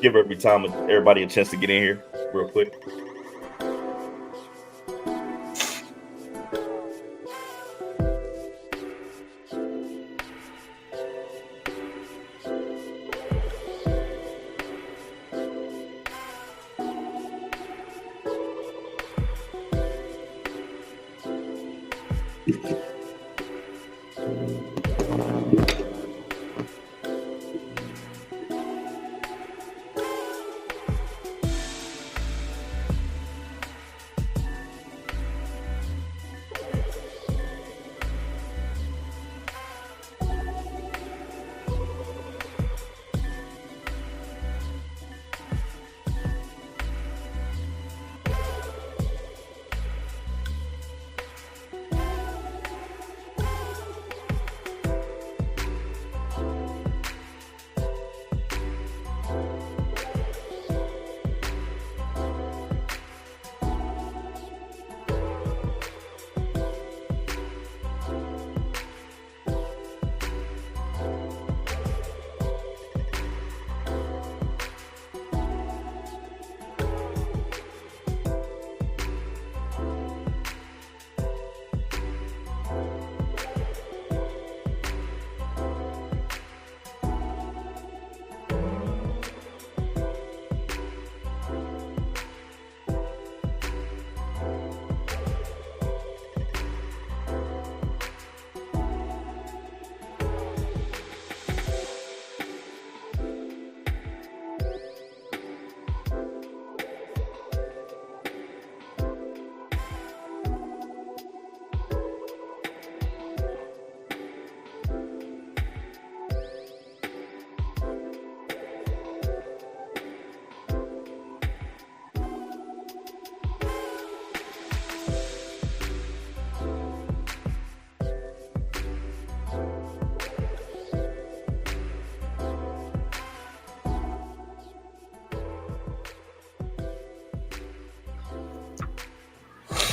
Give everybody a chance to get in here real quick.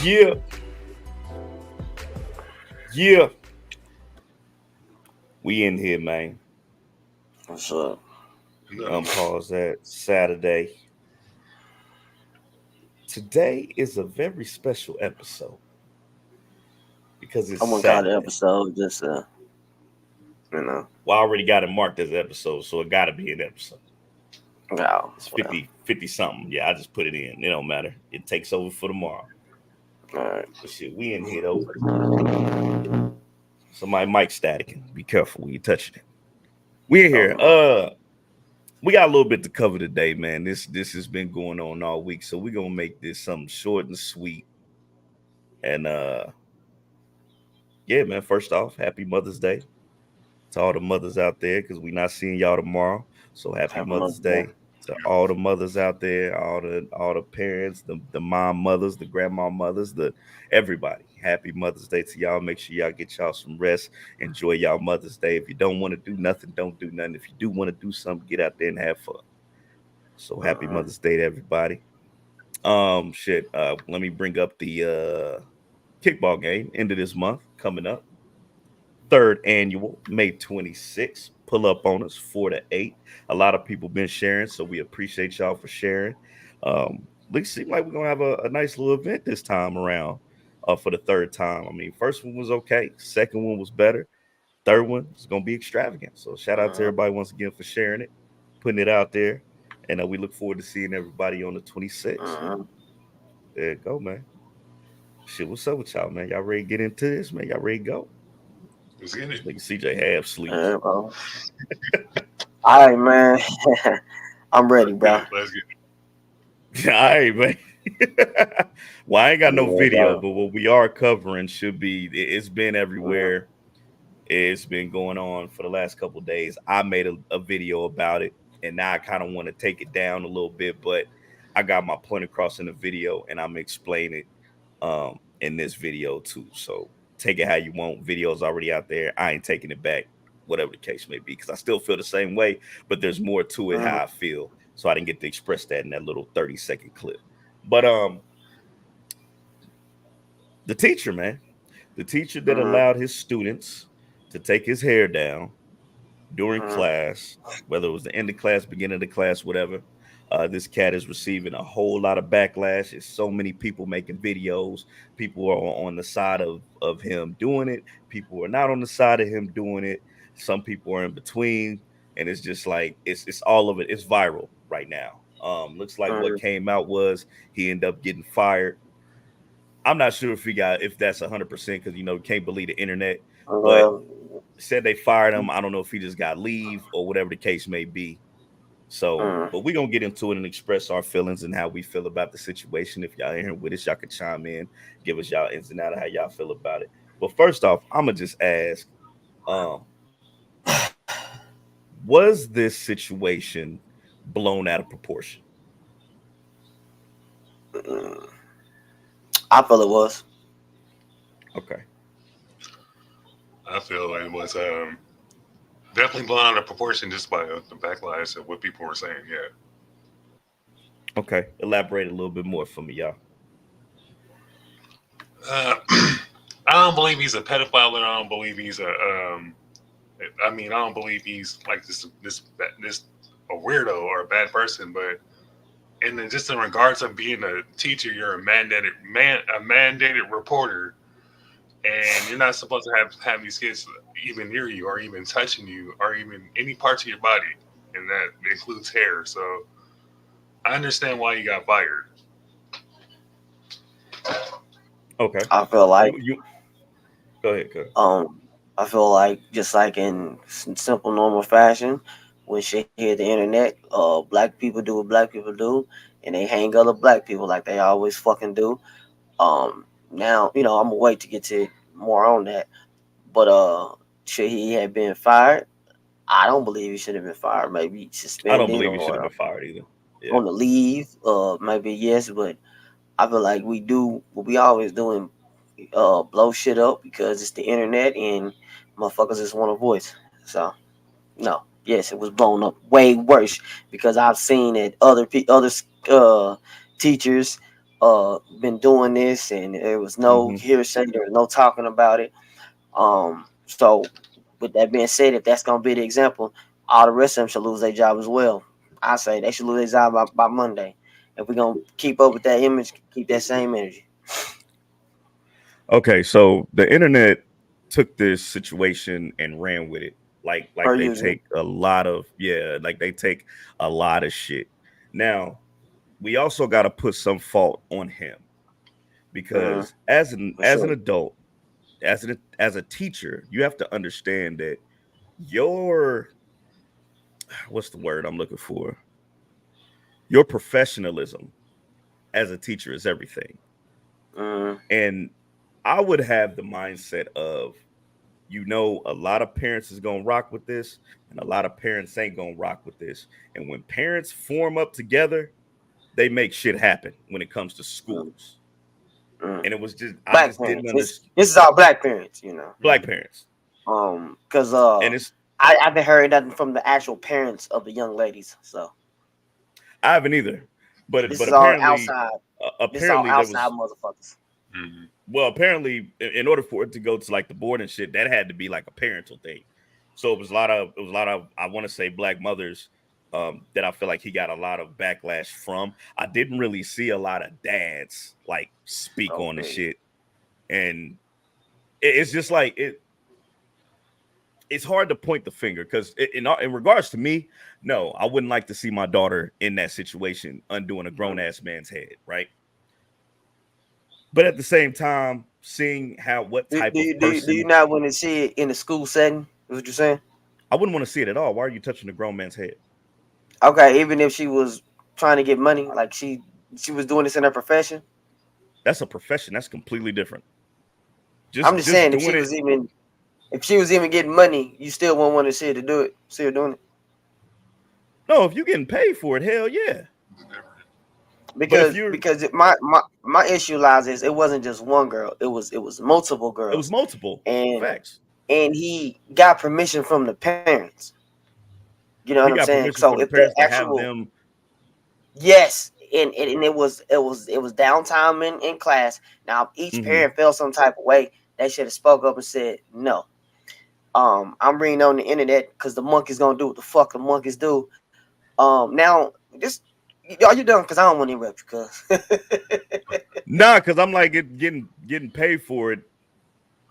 Yeah. Yeah. We in here, man. What's up? Pause that Saturday. Today is a very special episode because it's I'm gonna call the Saturday. episode just you know. Well, I already got it marked as an episode, so it got to be an episode. Oh, It's well. 50 something. Yeah, I just put it in. It don't matter. It takes over for tomorrow. All right. But shit, we in here though. Somebody mic staticking. Be careful when you touching it. We're Oh here. no. We got a little bit to cover today, man. This has been going on all week, so we're gonna make this something short and sweet. And yeah, man. First off, happy Mother's Day to all the mothers out there, because we're not seeing y'all tomorrow. So happy Have a Mother's Mother's Day. Day to all the mothers out there, all the parents, the mom mothers, the grandma mothers, the everybody. Happy Mother's Day to y'all. Make sure y'all get y'all some rest. Enjoy y'all Mother's Day. If you don't want to do nothing, don't do nothing. If you do want to do something, get out there and have fun. So happy Uh-huh. Mother's Day to everybody. Shit. Let me bring up the kickball game end of this month coming up. Third annual, May 26th. Pull up on us 4 to 8. A lot of people been sharing, so we appreciate y'all for sharing. It seems like we're gonna have a nice little event this time around. For the third time. I mean, first one was okay, second one was better, third one is gonna be extravagant. So shout out to Uh-huh. everybody once again for sharing it, putting it out there, and we look forward to seeing everybody on the 26th. Uh-huh. There you go, man. Shit, what's up with y'all, man? Y'all ready to get into this, man? Y'all ready to go? Let's get This it. nigga CJ half sleep. Well. All right, man. I'm ready, Let's get bro. it. Let's get it. All right, man. Well, I ain't got I'm no ready, video, bro. but what we are covering should be. It's been Uh-huh. everywhere. It's been going on for the last couple of days. I made a video about it, and now I kind of want to take it down a little bit, but I got my point across in the video, and I'm explaining it in this video too. So take it how you want. Video's already out there. I ain't taking it back, whatever the case may be, because I still feel the same way, but there's more to it Uh-huh. how I feel. So I didn't get to express that in that little 30-second clip. But the teacher, man, the teacher that Uh-huh. allowed his students to take his hair down during class, whether it was the end of class, beginning of the class, whatever. This cat is receiving a whole lot of backlash. There's so many people making videos. People are on the side of him doing it. People are not on the side of him doing it. Some people are in between, and it's just like it's all of it. It's viral right now. Looks like what came out was he ended up getting fired. I'm not sure if that's 100% because you can't believe the internet, but said they fired him. I don't know if he just got leave or whatever the case may be. So, but we're gonna get into it and express our feelings and how we feel about the situation. If y'all in here with us, y'all can chime in, give us y'all ins and out of how y'all feel about it. But first off, I'm gonna just ask, was this situation blown out of proportion? I feel it was. Okay. I feel it was definitely blown out of proportion just by the backlash of what people were saying. Yeah. Okay. Elaborate a little bit more for me, y'all. I don't believe he's a pedophile, and I don't believe he's a. I don't believe he's like this a weirdo or a bad person, but and then just in regards of being a teacher, you're a mandated reporter, and you're not supposed to have these kids even near you or even touching you or even any parts of your body, and that includes hair. So I understand why you got fired. Okay. I feel like you go ahead. I feel like just like in simple normal fashion, when shit hit the internet, black people do what black people do, and they hang other black people like they always fucking do. Now I'm gonna wait to get to more on that, but should he have been fired? I don't believe he should have been fired. Maybe I don't suspended believe he should have or been fired either. Yeah. on the leave. Maybe yes, but I feel like we do what we always do and blow shit up because it's the internet and motherfuckers just want a voice. So no, yes, it was blown up way worse because I've seen that other teachers been doing this and there was no hearsay, there was no talking about it. So with that being said, if that's gonna be the example, all the rest of them should lose their job as well. I say they should lose their job by Monday. If we're gonna keep up with that image, keep that same energy. Okay, so the internet took this situation and ran with it. Like they take a lot of they take a lot of shit. Now, we also got to put some fault on him because as an adult, as a teacher, you have to understand that your what's the word I'm looking for? Your professionalism as a teacher is everything. And I would have the mindset of, a lot of parents is going to rock with this and a lot of parents ain't going to rock with this. And when parents form up together, they make shit happen when it comes to schools. And it was just, black I just parents. didn't understand. This is all black parents, Black parents. Because and it's, I haven't heard nothing from the actual parents of the young ladies, so I haven't either. But this but is all apparently, outside. Apparently this is there all outside was. motherfuckers. Well, apparently, in order for it to go to like the board and shit, that had to be like a parental thing. So it was a lot of I want to say black mothers that I feel like he got a lot of backlash from. I didn't really see a lot of dads like speak on the shit, and it's just like it's hard to point the finger because in regards to me, no, I wouldn't like to see my daughter in that situation undoing a grown ass man's head, right? But at the same time, seeing what type of person do you not want to see it in the school setting? Is what you're saying? I wouldn't want to see it at all. Why are you touching a grown man's head? Okay, even if she was trying to get money, like she was doing this in her profession. That's a profession. That's completely different. I'm just saying, if she was even getting money, you still won't want to see her do it. See her doing it. No, if you're getting paid for it, hell yeah. Because my issue lies is it wasn't just one girl. It was multiple girls. It was multiple. And facts. And he got permission from the parents. You know what I'm saying? So if the actual them... yes, and it was downtime in class. Now, if each parent felt some type of way, they should have spoke up and said no. I'm reading on the internet because the monkeys gonna do what the fuck the monkeys do. Now this, are you done? Because I don't want to interrupt you. Cause Nah, because I'm like getting paid for it.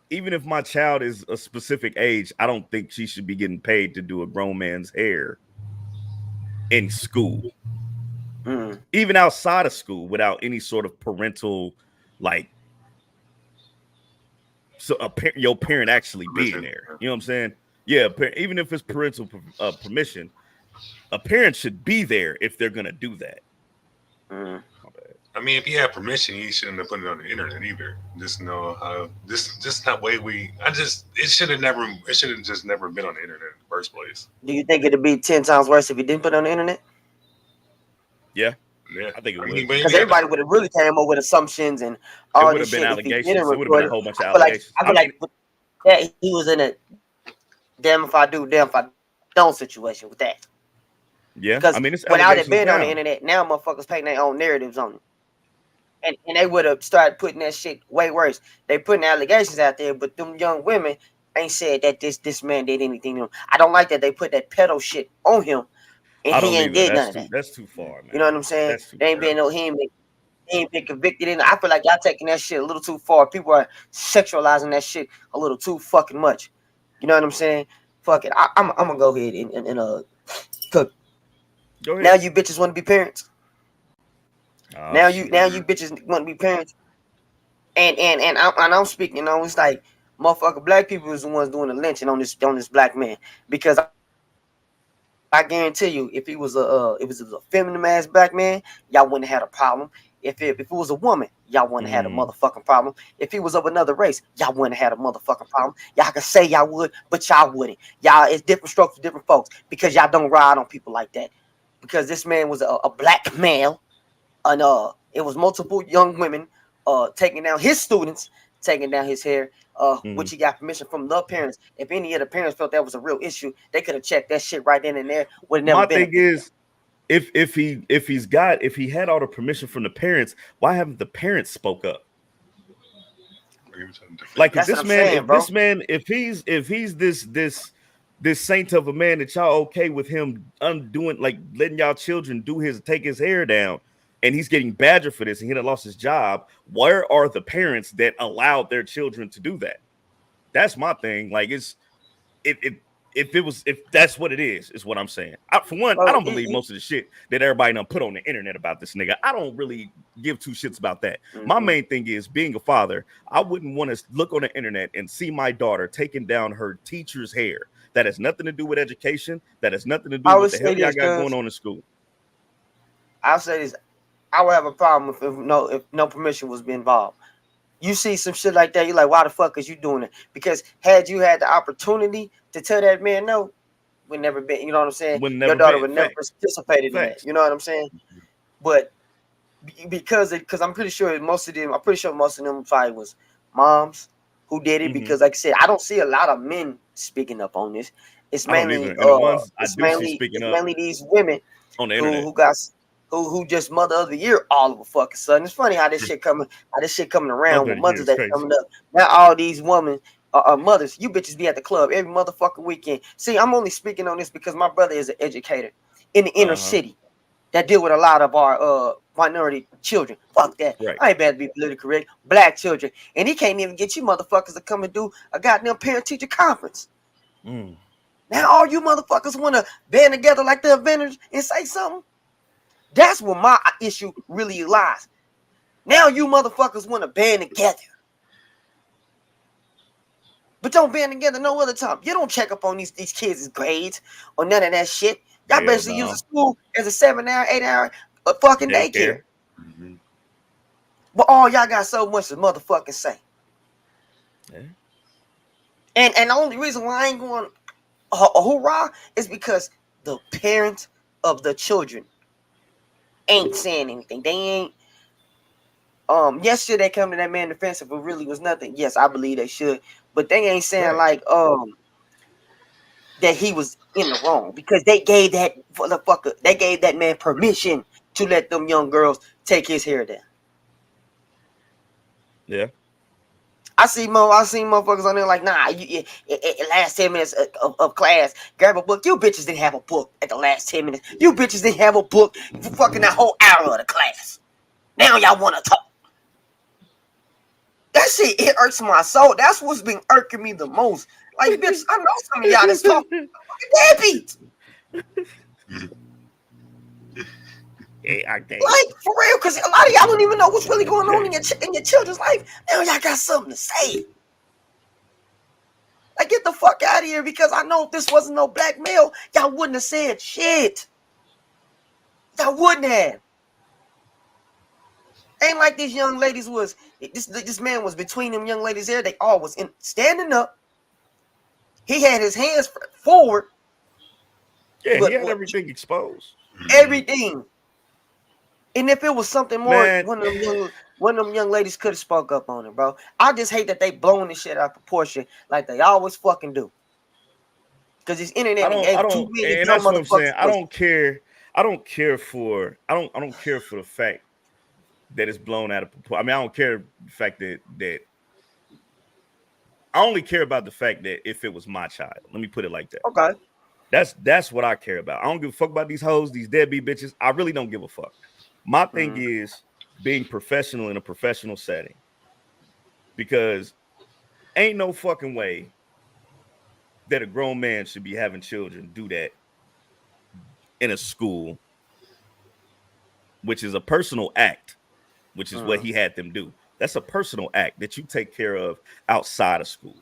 Even if my child is a specific age, I don't think she should be getting paid to do a grown man's hair in school, even outside of school, without any sort of parental, like, so your parent actually being there. You know what I'm saying? Yeah, even if it's parental permission, a parent should be there if they're gonna do that. I mean, if you have permission, you shouldn't have put it on the internet either. Just know how just that way it should have just never been on the internet in the first place. Do you think it'd be 10 times worse if you didn't put it on the internet? Yeah, I think it would. Because everybody would have really came up with assumptions and all this shit. Allegations. It would have been a whole bunch of allegations. I feel like that he was in a damn if I do, damn if I don't situation with that. Yeah, because I mean, it's without it being on the internet, now motherfuckers painting their own narratives on it. And they would have started putting that shit way worse. They putting allegations out there, but them young women ain't said that this man did anything to him. I don't like that they put that pedo shit on him, and he ain't did none of that. That's too far, man. You know what I'm saying? They ain't been he ain't been convicted in. I feel like y'all taking that shit a little too far. People are sexualizing that shit a little too fucking much. You know what I'm saying? Fuck it. I'm gonna go ahead and cook. Go ahead. Now you bitches want to be parents. Now you bitches want to be parents. And I'm speaking, you know, it's like motherfucker black people is the ones doing the lynching on this black man, because I guarantee you, if he was a feminine ass black man, y'all wouldn't have had a problem. If it was a woman, y'all wouldn't have had a motherfucking problem. If he was of another race, y'all wouldn't have had a motherfucking problem. Y'all can say y'all would, but y'all wouldn't. Y'all, it's different strokes for different folks, because y'all don't ride on people like that. Because this man was a black male, and it was multiple young women taking down his students, taking down his hair, which he got permission from the parents. If any of the parents felt that was a real issue, they could have checked that shit right then and there. Would never. My thing is, if he had all the permission from the parents, why haven't the parents spoke up? Like, if he's this saint of a man that y'all okay with him undoing, like letting y'all children take his hair down, and he's getting badgered for this, and he done lost his job, where are the parents that allowed their children to do that? That's my thing. Like, if that's what it is what I'm saying. For one, I don't believe most of the shit that everybody done put on the internet about this nigga. I don't really give two shits about that. My main thing is, being a father, I wouldn't want to look on the internet and see my daughter taking down her teacher's hair. That has nothing to do with education. That has nothing to do with the hell y'all got going on in school. I'll say this. I would have a problem if no permission was being involved. You see some shit like that, you're like, why the fuck is you doing it? Because had you had the opportunity to tell that man no, would never been, you know what I'm saying? Your daughter would never participate in that. You know what I'm saying? But because I'm pretty sure most of them probably was moms who did it, because like I said, I don't see a lot of men speaking up on this. It's mainly mainly these women on the internet who just mother of the year all of a fucking sudden. It's funny how this shit coming around with Mother's Day coming up. Now all these women are mothers. You bitches be at the club every motherfucking weekend. See, I'm only speaking on this because my brother is an educator in the inner city that deal with a lot of our minority children. Fuck that. Right. I ain't bad to be politically correct. Black children. And he can't even get you motherfuckers to come and do a goddamn parent-teacher conference. Now all you motherfuckers want to band together like the Avengers and say something? That's where my issue really lies. Now you motherfuckers want to band together. But don't band together no other time. You don't check up on these kids' grades or none of that shit. Y'all basically use the school as a 7-hour, 8-hour fucking daycare. But all y'all got so much to motherfucking say. And the only reason why I ain't going hoorah is because the parents of the children ain't saying anything. They ain't. Yes, should they come to that man defense if it really was nothing? Yes, I believe they should. But they ain't saying like that he was in the wrong, because they gave that motherfucker, they gave that man permission to let them young girls take his hair down. Yeah. I see motherfuckers on there like, nah, last 10 minutes of class, grab a book. You bitches didn't have a book at the last 10 minutes. You bitches didn't have a book for fucking that whole hour of the class. Now y'all want to talk. That shit, it irks my soul. That's what's been irking me the most. Like, bitch, I know some of y'all that's talking deadbeats. Yeah, I can't. Like, for real, because a lot of y'all don't even know what's really going on in your children's life. Now y'all got something to say. Like, get the fuck out of here, because I know if this wasn't no black male, y'all wouldn't have said shit. Y'all wouldn't have. Ain't like these young ladies was, this man was between them young ladies there. They all was standing up. He had his hands forward. Yeah, he had everything exposed. Everything. And if it was something more, Man. one of them young ladies could have spoke up on it, bro. I just hate that they blowing this shit out of proportion like they always fucking do. Because this internet and that's what I'm saying. I don't care for the fact that it's blown out of proportion. I mean, I don't care the fact that I only care about the fact that if it was my child. Let me put it like that. Okay. That's what I care about. I don't give a fuck about these hoes, these deadbeat bitches. I really don't give a fuck. My thing is being professional in a professional setting. Because ain't no fucking way that a grown man should be having children do that in a school, which is a personal act, which is what he had them do. That's a personal act that you take care of outside of school.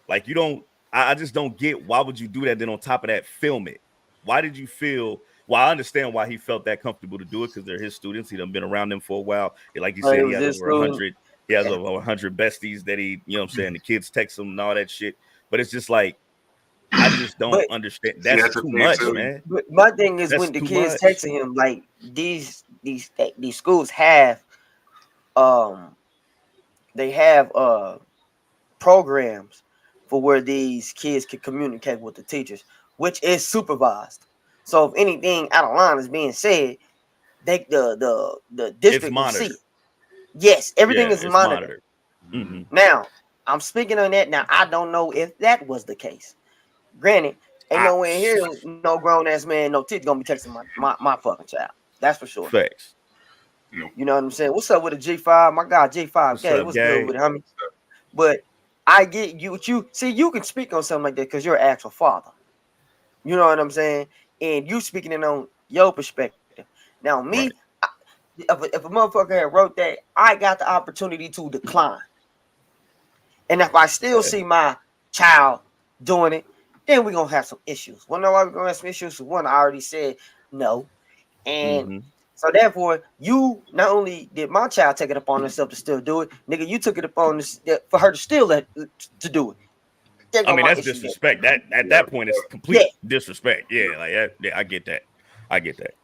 Like, you don't, I just don't get, why would you do that? Then on top of that, film it. Why did you feel, well, I understand why he felt that comfortable to do it, because they're his students. He done been around them for a while. Like you said, he has over 100. He has over 100 besties that he, you know what I'm saying? The kids text him and all that shit. But it's just like, I just don't understand. That's too much, man. But my thing is, when the kids texting him, like these schools have, they have programs for where these kids can communicate with the teachers, which is supervised. So if anything out of line is being said, the district will see it. Yes, everything is monitored. Now, I'm speaking on that. Now, I don't know if that was the case. Granted, ain't no way in here, no grown ass man, no teacher gonna be texting my fucking child. That's for sure. Facts. You know what I'm saying? What's up with a G5? My God, G5. Hey, what's good with it, homie? But I get you. You can speak on something like that because you're an actual father. You know what I'm saying? And you speaking it on your perspective. Now, me, if a motherfucker had wrote that, I got the opportunity to decline. And if I still see my child doing it, then we're going to have some issues. Well, no, why we're going to have some issues? One, I already said no. And so therefore, you not only did my child take it upon herself to still do it, nigga, you took it upon for her to still to do it. I mean, that's disrespect. That at that point, it's complete disrespect. Yeah, like I get that. I get that.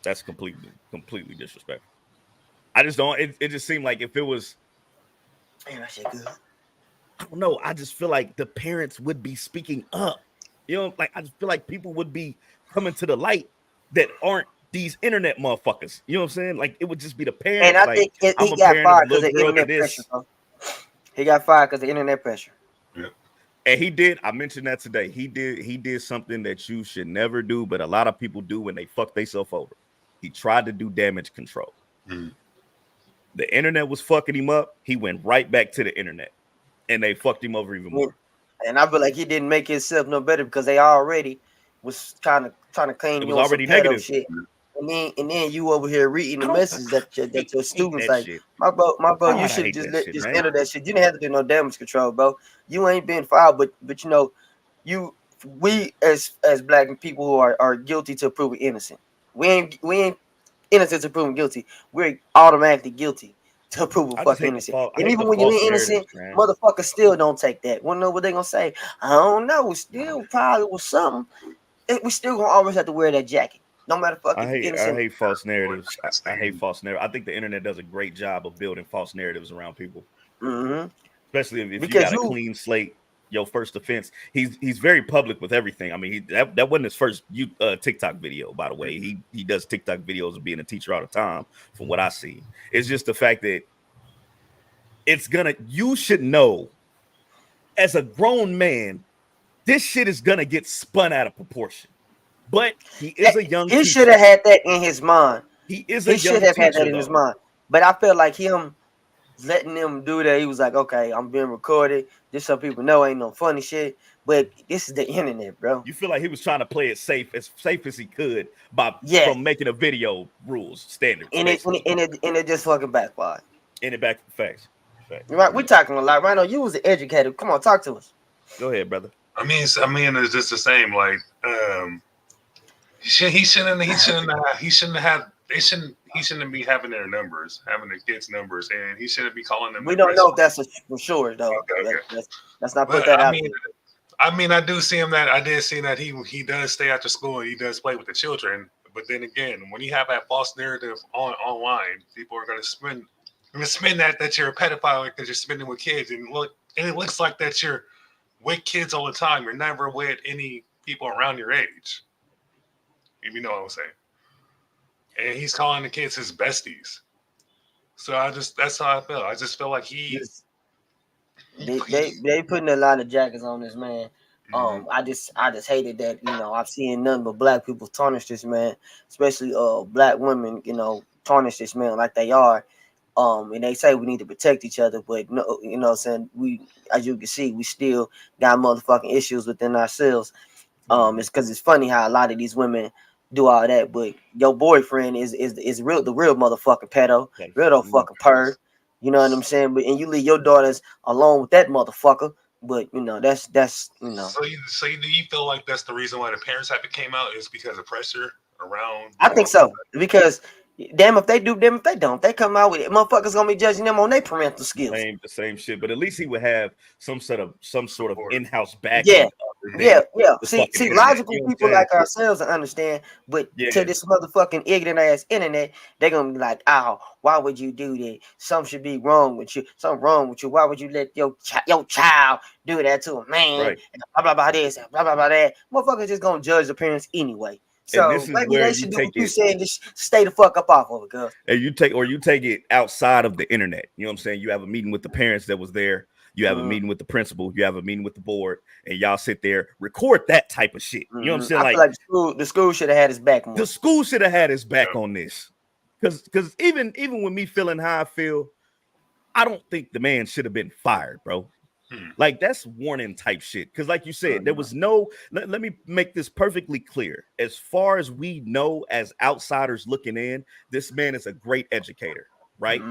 That's completely disrespectful. I just don't. It just seemed like if it was, man, that shit good. I don't know. I just feel like the parents would be speaking up. You know, like I just feel like people would be coming to the light that aren't these internet motherfuckers. You know what I'm saying? Like it would just be the parents. And I think he got fired because of internet pressure. He got fired because of internet pressure. Yeah. And he did. I mentioned that today. He did something that you should never do, but a lot of people do when they fuck themselves over. He tried to do damage control. The internet was fucking him up. He went right back to the internet, and they fucked him over even more. And I feel like he didn't make himself no better because they already was kind of trying to claim it was already negative shit. And then you over here reading the message that your students like, shit. my bro, you should just enter that shit. You didn't have to do no damage control, bro. You ain't been filed, but you know, we as black people who are guilty to proven innocent. We ain't innocent to proven guilty. We're automatically guilty to prove a fucking innocent. And even when you're innocent, motherfuckers still don't take that. Wanna know what they gonna say? I don't know. Still probably was something. We still gonna always have to wear that jacket. No matter fucking. I hate false narratives. I hate false narratives. I think the internet does a great job of building false narratives around people. Especially if you got a clean slate. Your first offense. He's very public with everything. I mean, that wasn't his first TikTok video, by the way. He does TikTok videos of being a teacher all the time, from what I see. It's just the fact that you should know as a grown man, this shit is gonna get spun out of proportion. But he is a young He teacher. should have had that in his mind. He is He a should young have had teacher, that in his though. mind. But I feel like him letting them do that, he was like, okay, I'm being recorded. Just so people know ain't no funny shit. But this is the internet, bro. You feel like he was trying to play it safe as he could from making a video rules standards. And it just fucking backfired. And it back facts. Right, we talking a lot. Rhino, you was an educator. Come on, talk to us. Go ahead, brother. I mean, it's just the same. Like, he shouldn't be having their numbers, having the kids' numbers, and he shouldn't be calling them. We don't know if that's for sure, though. Okay. Let's not put that out. I do see him that I did see that he does stay after school and he does play with the children. But then again, when you have that false narrative online, people are going to spin that you're a pedophile because you're spending with kids, and it looks like that you're with kids all the time. You're never with any people around your age. If you know what I'm saying. And he's calling the kids his besties. So that's how I feel. I just feel like they putting a lot of jackets on this man. Mm-hmm. I just hated that, I've seen nothing but black people tarnish this man, especially black women, tarnish this man like they are. And they say we need to protect each other, but no, what I'm saying, we, as you can see, we still got motherfucking issues within ourselves. It's because it's funny how a lot of these women do all that, but your boyfriend is the real motherfucking pedo, real fucking perv. You know what I'm saying? But and you leave your daughters alone with that motherfucker. But that's So do you feel like that's the reason why the parents have came out is because of pressure around? I think so, because damn if they do, damn if they don't. They come out with it, motherfuckers gonna be judging them on their parental skills. The same shit, but at least he would have some sort of in-house back. Yeah. See, logical people like ourselves understand, but to this motherfucking ignorant ass internet, they're gonna be like, "Oh, why would you do that? Something should be wrong with you. Something wrong with you. Why would you let your child do that to a man? Right. And blah blah blah this, and blah blah blah that." Motherfuckers just gonna judge the parents anyway. So maybe they should do what you said, just stay the fuck up off of it, girl. And you take it outside of the internet. You know what I'm saying? You have a meeting with the parents that was there. You have a meeting with the principal. You have a meeting with the board, and y'all sit there, record that type of shit. You know what I'm saying? I feel like the school should have had his back more. The school should have had his back on this, because even with me feeling how I feel, I don't think the man should have been fired, bro. Like that's warning type shit. Because like you said, there was no. Let me make this perfectly clear. As far as we know, as outsiders looking in, this man is a great educator, right?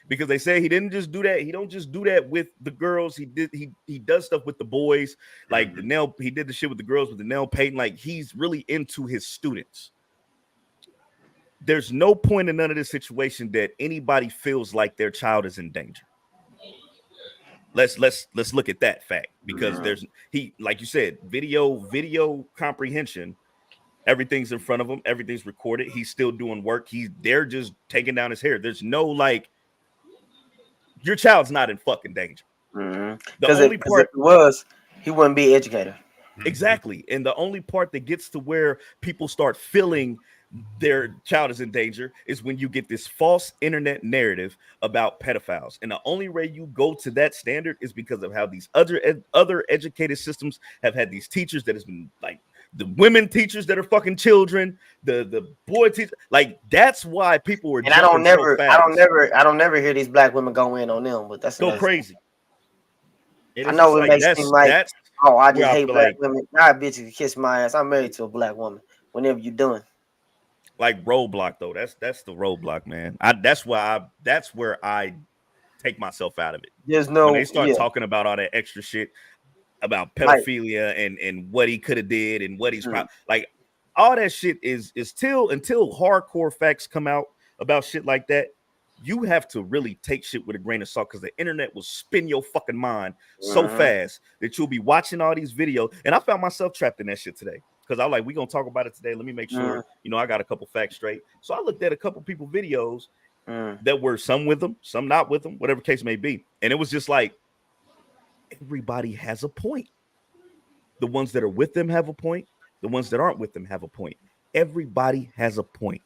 Because they say he didn't just do that. He don't just do that with the girls. He does stuff with the boys, like he did the shit with the girls with the nail painting. Like he's really into his students. There's no point in none of this situation that anybody feels like their child is in danger. Let's look at that fact, because like you said, video comprehension. Everything's in front of him. Everything's recorded. He's still doing work. They're just taking down his hair. There's no like. Your child's not in fucking danger. Because if it was, he wouldn't be an educator. Exactly. And the only part that gets to where people start feeling their child is in danger is when you get this false internet narrative about pedophiles. And the only way you go to that standard is because of how these other educated systems have had these teachers that has been like the women teachers that are fucking children, the boy teachers, like that's why people were. And I don't never hear these black women go in on them, but that's go crazy. I know it makes seem like, I just hate black women. Nah, bitch, you kiss my ass. I'm married to a black woman. Whenever you doing. Like roadblock though, that's the roadblock, man. That's where I take myself out of it. There's no when they start talking about all that extra shit about pedophilia and what he could have did and what he's like, all that shit is until hardcore facts come out about shit like that. You have to really take shit with a grain of salt, because the internet will spin your fucking mind so fast that you'll be watching all these videos. And I found myself trapped in that shit today. Because I was like, we're going to talk about it today. Let me make sure, I got a couple facts straight. So I looked at a couple people videos that were some with them, some not with them, whatever case may be. And it was just like, everybody has a point. The ones that are with them have a point. The ones that aren't with them have a point. Everybody has a point.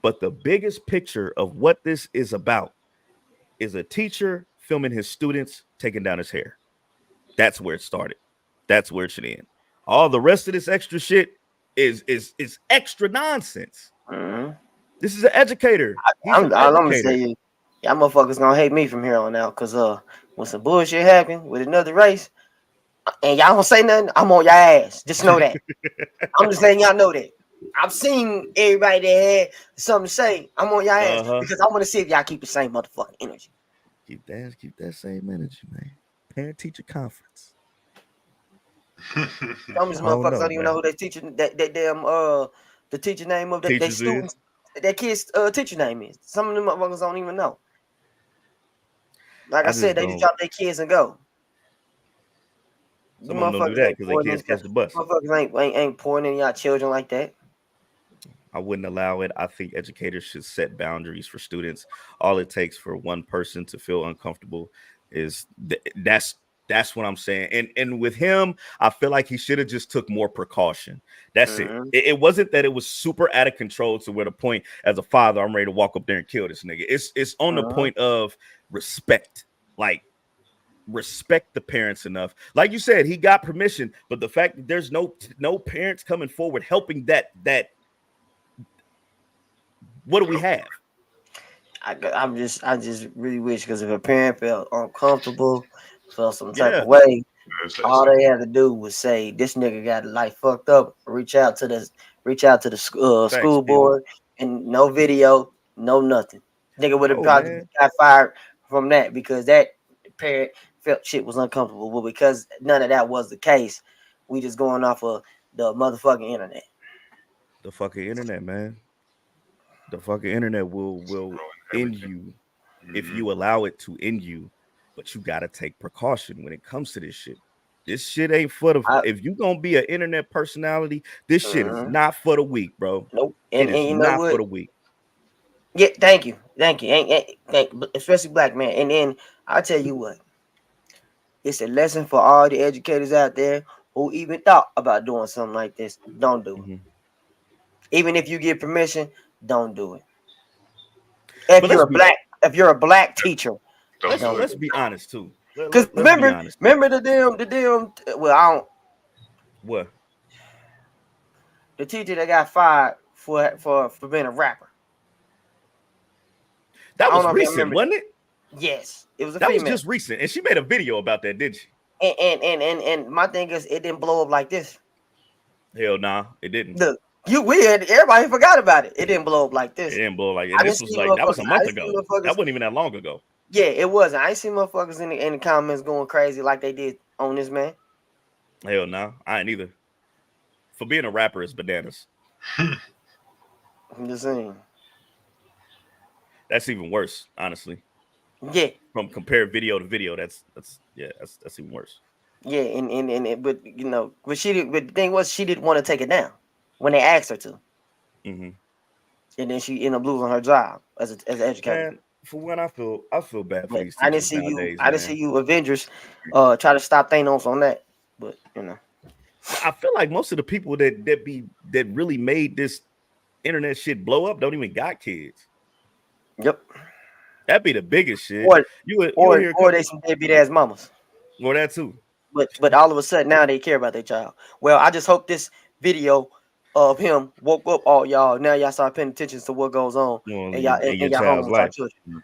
But the biggest picture of what this is about is a teacher filming his students taking down his hair. That's where it started. That's where it should end. All the rest of this extra shit is extra nonsense. Mm-hmm. This is an educator. He's an I'm gonna educator. say you, y'all motherfuckers gonna hate me from here on out, cause when some bullshit happen with another race, and y'all don't say nothing, I'm on your ass. Just know that. I'm just letting y'all know that. I've seen everybody that had something to say. I'm on your ass because I want to see if y'all keep the same motherfucking energy. Keep that same energy, man. Parent teacher conference. Some of these motherfuckers don't even know who they teaching. That damn the teacher name of their students. That kid's teacher name is. Some of them motherfuckers don't even know. Like I said, they just drop their kids and go. Some of them don't do that because they can't catch the bus. Motherfuckers ain't pouring in y'all children like that. I wouldn't allow it. I think educators should set boundaries for students. All it takes for one person to feel uncomfortable is that's what I'm saying. And with him, I feel like he should have just took more precaution. That's it. It wasn't that it was super out of control to where the point as a father, I'm ready to walk up there and kill this nigga. It's on the point of respect. Like, respect the parents enough. Like you said, he got permission, but the fact that there's no parents coming forward helping that what do we have? I just really wish, because if a parent felt uncomfortable, felt some type of way, all they had to do was say, "This nigga got life fucked up." Reach out to the school board, and no video, no nothing. Nigga would have probably got fired from that, because that parent felt shit was uncomfortable. But because none of that was the case, we just going off of the motherfucking internet. The fucking internet, man. The fucking internet will end you if you allow it to end you, but you gotta take precaution when it comes to this shit. This shit ain't for the. If you gonna be an internet personality, this shit is not for the weak, bro. Nope. And you know not for the weak. Yeah, thank you, especially black man. And then I'll tell you what, it's a lesson for all the educators out there who even thought about doing something like this. Don't do it. Even if you get permission, don't do it. If you're a black teacher, let's be honest too. Because remember the damn. Well, I don't. What? The teacher that got fired for being a rapper. That was recent, wasn't it? Yes, it was. That was just recent, and she made a video about that, didn't she? And my thing is, it didn't blow up like this. Hell nah, it didn't. Look, everybody forgot about it. It didn't blow up like this. It didn't blow up like this. That was a month ago. That wasn't even that long ago. Yeah, it wasn't. I ain't seen motherfuckers in the comments going crazy like they did on this man. Hell no, I ain't either. For being a rapper is bananas. I'm just saying. That's even worse, honestly. Yeah. From compare video to video, that's even worse. Yeah, and but you know, but the thing was, she didn't want to take it down when they asked her to. And then she ended up losing her job as an educator. Man, for when I feel bad for these. I didn't see you Avengers try to stop Thanos on that, but you know. I feel like most of the people that really made this internet shit blow up don't even got kids. Yep. That'd be the biggest shit. Or they some deadbeat ass mamas. Or that too. But all of a sudden now they care about their child. Well, I just hope this video of him woke up all y'all. Now y'all start paying attention to what goes on and y'all home with our children.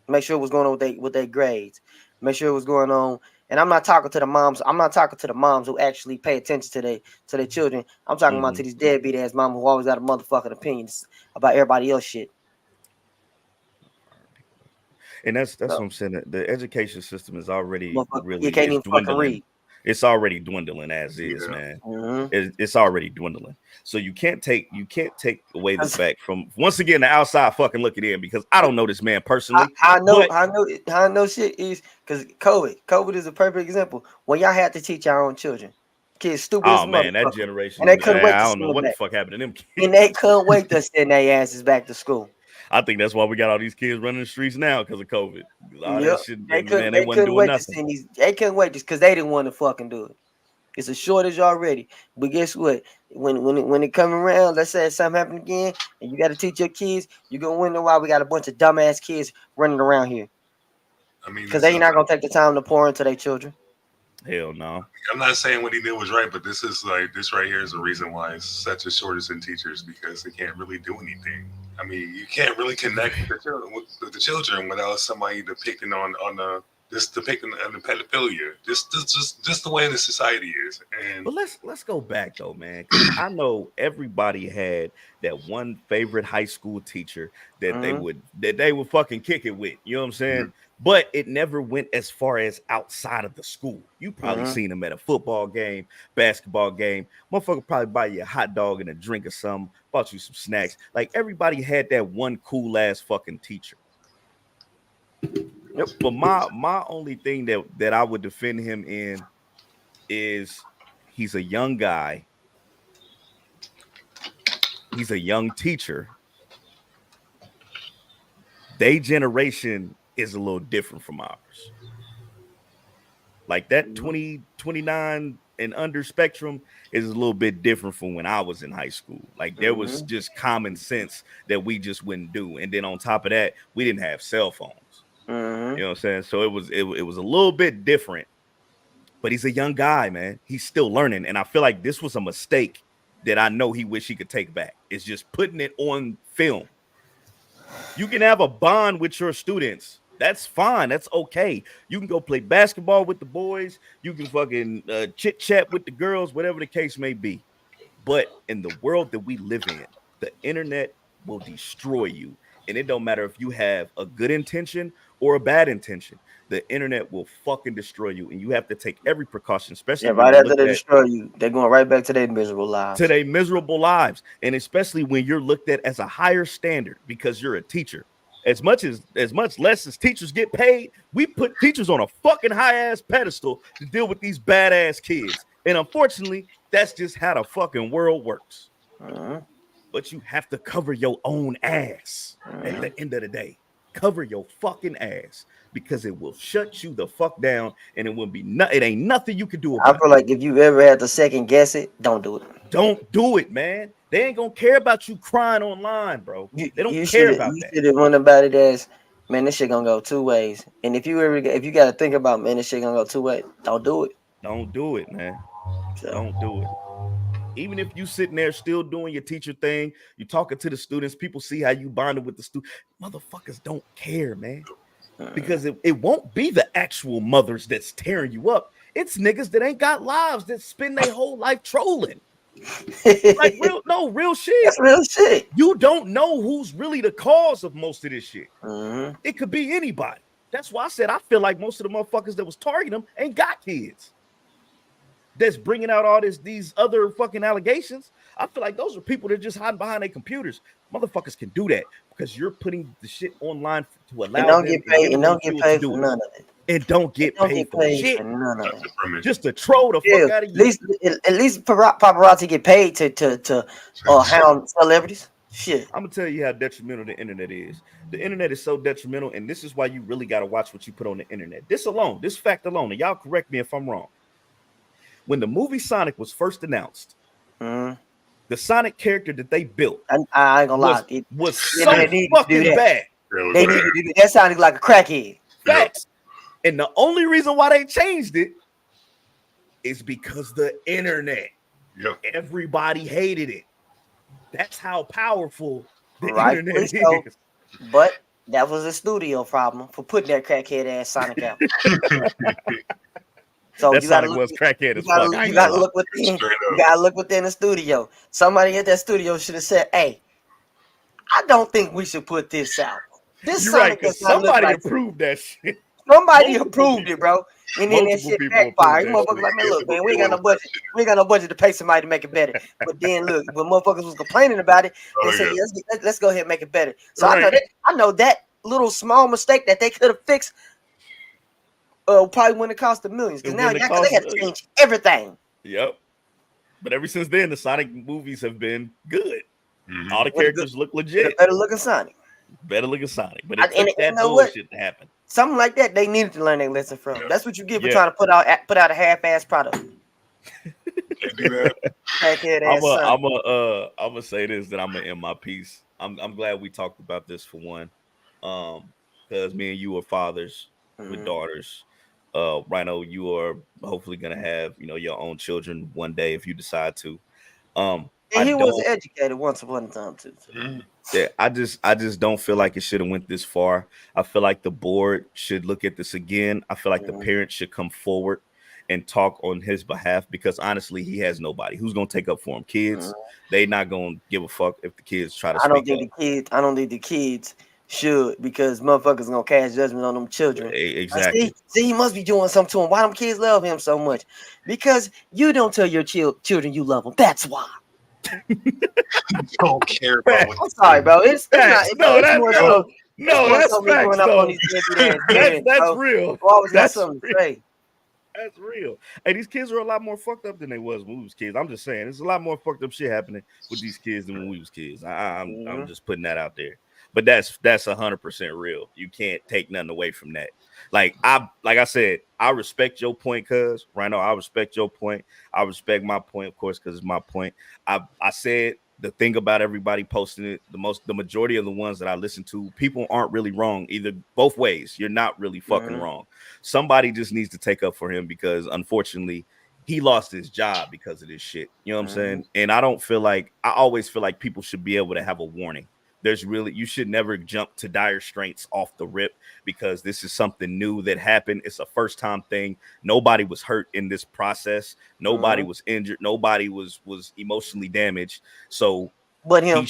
Make sure what's going on with their grades. Make sure what's going on. And I'm not talking to the moms. I'm not talking to the moms who actually pay attention to their children. I'm talking about to these deadbeat ass mama who always got a motherfucking opinions about everybody else shit. And that's what I'm saying. The education system is already really you can't even fucking read. It's already dwindling as is, man. It's already dwindling. So you can't take away the fact from once again the outside fucking looking in, because I don't know this man personally. I know shit is because COVID is a perfect example. When y'all had to teach our own children, kids stupid. Oh man, that generation. And they couldn't wait. I don't know what the fuck happened to them kids. And they couldn't wait to send their asses back to school. I think that's why we got all these kids running the streets now because of COVID. They couldn't wait to send these. They couldn't wait just because they didn't want to fucking do it. It's a shortage already. But guess what? When it come around, let's say something happen again, and you got to teach your kids, you're gonna wonder why we got a bunch of dumbass kids running around here. I mean, Because they're not gonna take the time to pour into their children. Hell no. I'm not saying what he did was right, but this right here is the reason why it's such a shortage in teachers, because they can't really do anything. I mean, you can't really connect with the children without somebody depicting on the depicting on the pedophilia. Just the way the society is. And But let's go back though, man. 'Cause I know everybody had that one favorite high school teacher that they would fucking kick it with. You know what I'm saying? But it never went as far as outside of the school. You probably seen them at a football game, basketball game. Motherfucker probably buy you a hot dog and a drink or something, bought you some snacks. Like everybody had that one cool ass fucking teacher. Yep. But my only thing that I would defend him in is he's a young guy. He's a young teacher. Their generation is a little different from ours. Like that 20, 29 and under spectrum is a little bit different from when I was in high school. Like there was just common sense that we just wouldn't do. And then on top of that, we didn't have cell phones. You know what I'm saying? So it was a little bit different. But he's a young guy, man. He's still learning. And I feel like this was a mistake that I know he wish he could take back. It's just putting it on film. You can have a bond with your students. That's fine. That's okay. You can go play basketball with the boys. You can fucking chit chat with the girls, whatever the case may be. But in the world that we live in, the internet will destroy you. And it don't matter if you have a good intention or a bad intention. The internet will fucking destroy you, and you have to take every precaution, especially right after they destroy you. They're going right back to their miserable lives. And especially when you're looked at as a higher standard because you're a teacher. As much less as teachers get paid, we put teachers on a fucking high ass pedestal to deal with these badass kids. And unfortunately, that's just how the fucking world works. But you have to cover your own ass at the end of the day. Cover your fucking ass, because it will shut you the fuck down, and it will be it ain't nothing you can do about it. I feel like if you ever had to second guess it, don't do it. Don't do it, man. They ain't gonna care about you crying online, bro. They don't care about that. You should have won about it as, man, this shit gonna go two ways. And if you gotta think about, man, this shit gonna go two ways, don't do it. Don't do it, man. Don't do it. Even if you sitting there still doing your teacher thing, you talking to the students, people see how you bonded with the students. Motherfuckers don't care, man. Because it won't be the actual mothers that's tearing you up. It's niggas that ain't got lives that spend their whole life trolling. Like real shit. That's real shit. You don't know who's really the cause of most of this shit. It could be anybody. That's why I said I feel like most of the motherfuckers that was targeting them ain't got kids. That's bringing out all these other fucking allegations. I feel like those are people that just hiding behind their computers. Motherfuckers can do that because you're putting the shit online to allow don't get paid for none of it. And don't get paid for shit. For none of it. Just to troll the fuck out of you. At least paparazzi get paid to hound celebrities. Shit. I'm gonna tell you how detrimental the internet is. The internet is so detrimental, and this is why you really got to watch what you put on the internet. This fact alone, and y'all correct me if I'm wrong. When the movie Sonic was first announced, the Sonic character that they built, I ain't gonna lie, was so fucking bad. They need to do that. That sounded like a crackhead. Facts. And the only reason why they changed it is because the internet. Yep. Everybody hated it. That's how powerful the internet is. But that was a studio problem for putting that crackhead ass Sonic out. So that you gotta was crackhead as fuck. You gotta look within. You gotta look within the studio. Somebody at that studio should have said, "Hey, I don't think we should put this out." This You're Sonic right, somebody approved that shit. Somebody approved it, bro. And then that shit backfired. Motherfuckers like, man, look, man, we ain't got no budget. We ain't got no budget to pay somebody to make it better. But then look, when motherfuckers was complaining about it, they said, let's go ahead and make it better. So I know that little small mistake that they could have fixed probably wouldn't have cost them millions. Because now they have to change everything. Yep. But ever since then, the Sonic movies have been good. All the characters look legit. Better looking Sonic. But it took that bullshit to happen. Something like that, they needed to learn their lesson from. That's what you get for trying to put out a half-ass product. I'm gonna say this, that I'm gonna end my piece. I'm glad we talked about this for one, because me and you are fathers. with daughters. Rhino, you are hopefully gonna have your own children one day if you decide to. And he was educated once upon a time too. So. Mhm. Yeah, I just don't feel like it should have went this far. I feel like the board should look at this again. I feel like the parents should come forward and talk on his behalf because honestly, he has nobody who's gonna take up for him. Kids, they not gonna give a fuck if the kids try to I don't speak think up. I don't think the kids should because motherfuckers gonna cast judgment on them children. Exactly. See, he must be doing something to him. Why them kids love him so much? Because you don't tell your children you love them. That's why. Don't care about what. I'm sorry, bro. It's not. That's Growing facts, up though. on these deadbeat ass parents, That's bro. real. I always got That's something real. to say. That's real. Hey, these kids are a lot more fucked up than they was when we was kids. I'm just saying, there's a lot more fucked up shit happening with these kids than when we was kids. I'm just putting that out there. But that's 100% real. You can't take nothing away from that. Like I said, I respect your point, cuz Rhino. I respect your point. I respect my point, of course, because it's my point. I said the thing about everybody posting it, the majority of the ones that I listen to, people aren't really wrong either both ways. You're not really fucking wrong. Somebody just needs to take up for him because unfortunately he lost his job because of this shit. You know what I'm saying? And I always feel like people should be able to have a warning. You should never jump to dire straits off the rip because this is something new that happened. It's a first time thing. Nobody was hurt in this process. Nobody was injured. Nobody was emotionally damaged. So but him.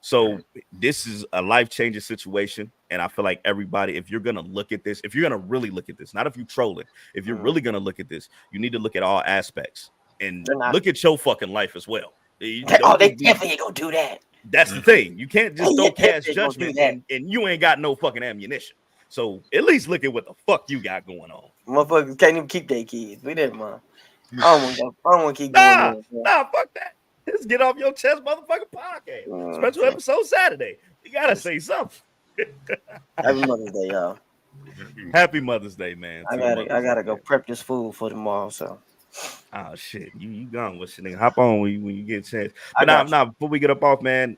So this is a life-changing situation. And I feel like everybody, if you're going to look at this, if you're going to really look at this, not if you troll it, if you're really going to look at this, you need to look at all aspects and look at your fucking life as well. They definitely ain't gonna do that. That's the thing. You can't just don't cast judgment and you ain't got no fucking ammunition. So at least look at what the fuck you got going on. Motherfuckers can't even keep their kids. We didn't mind. I don't want to keep going. Nah, fuck that. Let's get off your chest, motherfucking podcast. Special episode Saturday. You gotta say something. Happy Mother's Day, y'all. Happy Mother's Day, man. I gotta go prep this food for tomorrow. So. Oh shit, you gone? What's your nigga? Hop on when you get a chance. But now, before we get up off, man.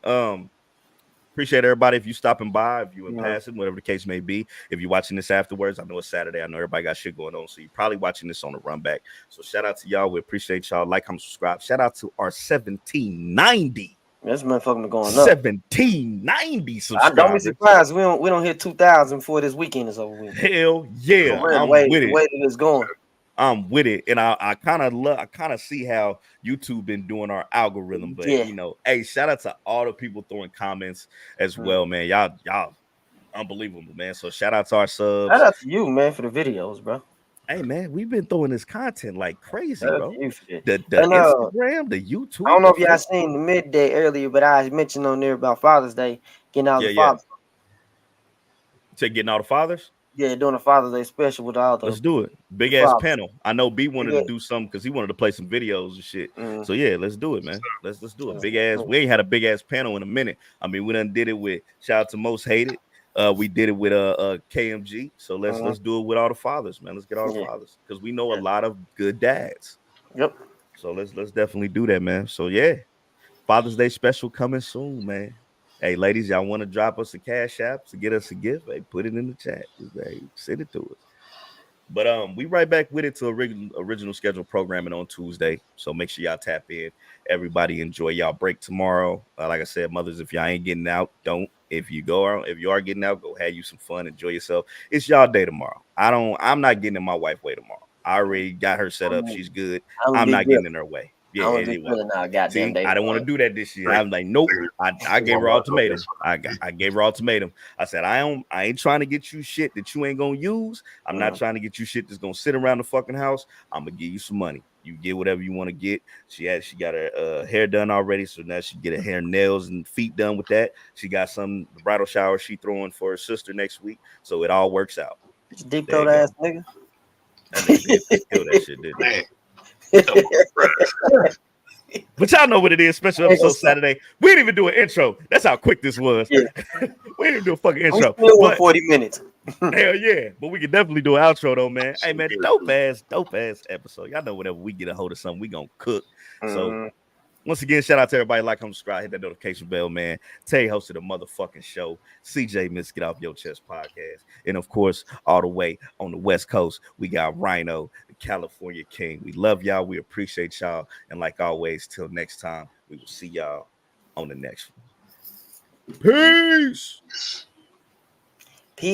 Appreciate everybody if you stopping by, if you in passing, whatever the case may be. If you're watching this afterwards, I know it's Saturday. I know everybody got shit going on, so you're probably watching this on the run back. So shout out to y'all. We appreciate y'all. Like, comment, subscribe. Shout out to our 1790. This motherfucker going up. 1790 subscribers. Don't be surprised. We don't hit 2,000 before this weekend is over with. Hell yeah, I'm with it. The way that it's going. I'm with it, and I kind of see how YouTube been doing our algorithm, but hey, shout out to all the people throwing comments as well, man. Y'all unbelievable, man. So shout out to our subs. Shout out to you, man, for the videos, bro. Hey, man, we've been throwing this content like crazy, bro. The and, Instagram, the YouTube. I don't know if y'all seen the midday earlier, but I mentioned on there about Father's Day, getting out the fathers. Getting all the fathers. Yeah, doing a Father's Day special with all the. Let's do it. Big ass panel. I know B wanted to do something because he wanted to play some videos and shit. So yeah, let's do it, man. Let's do it. Big ass. We ain't had a big ass panel in a minute. I mean, we done did it with shout out to Most Hated. We did it with KMG. So let's do it with all the fathers, man. Let's get all the fathers because we know a lot of good dads. Yep. So let's definitely do that, man. So yeah, Father's Day special coming soon, man. Hey, ladies, y'all want to drop us a cash app to get us a gift? Hey, put it in the chat. Hey, send it to us. But we right back with it to original schedule programming on Tuesday. So make sure y'all tap in. Everybody enjoy y'all break tomorrow. Like I said, mothers, if y'all ain't getting out, don't. If you are getting out, go have you some fun, enjoy yourself. It's y'all day tomorrow. I'm not getting in my wife's way tomorrow. I already got her set up. She's good. I'm not getting in her way. Yeah, anyway. I don't want to do that this year. I'm like, nope. I gave her ultimatum. I gave her ultimatum. I said, I ain't trying to get you shit that you ain't gonna use. I'm not trying to get you shit that's gonna sit around the fucking house. I'm gonna give you some money. You get whatever you want to get. She got her hair done already, so now she get her hair, nails, and feet done with that. She got the bridal shower she throwing for her sister next week, so it all works out. Deep throat ass nigga. That nigga did kill that shit, didn't he? But y'all know what it is. Special episode Saturday. We didn't even do an intro. That's how quick this was. Yeah. We didn't do a fucking intro. We still 40 minutes. Hell yeah. But we can definitely do an outro though, man. Hey man, dope ass episode. Y'all know whenever we get a hold of something, we gonna cook. So Once again, shout out to everybody. Like, comment, subscribe, hit that notification bell, man. Tay hosted a motherfucking show. CJ Miss Get Off Your Chest podcast. And of course, all the way on the West Coast, we got Rhino, the California King. We love y'all. We appreciate y'all. And like always, till next time, we will see y'all on the next one. Peace.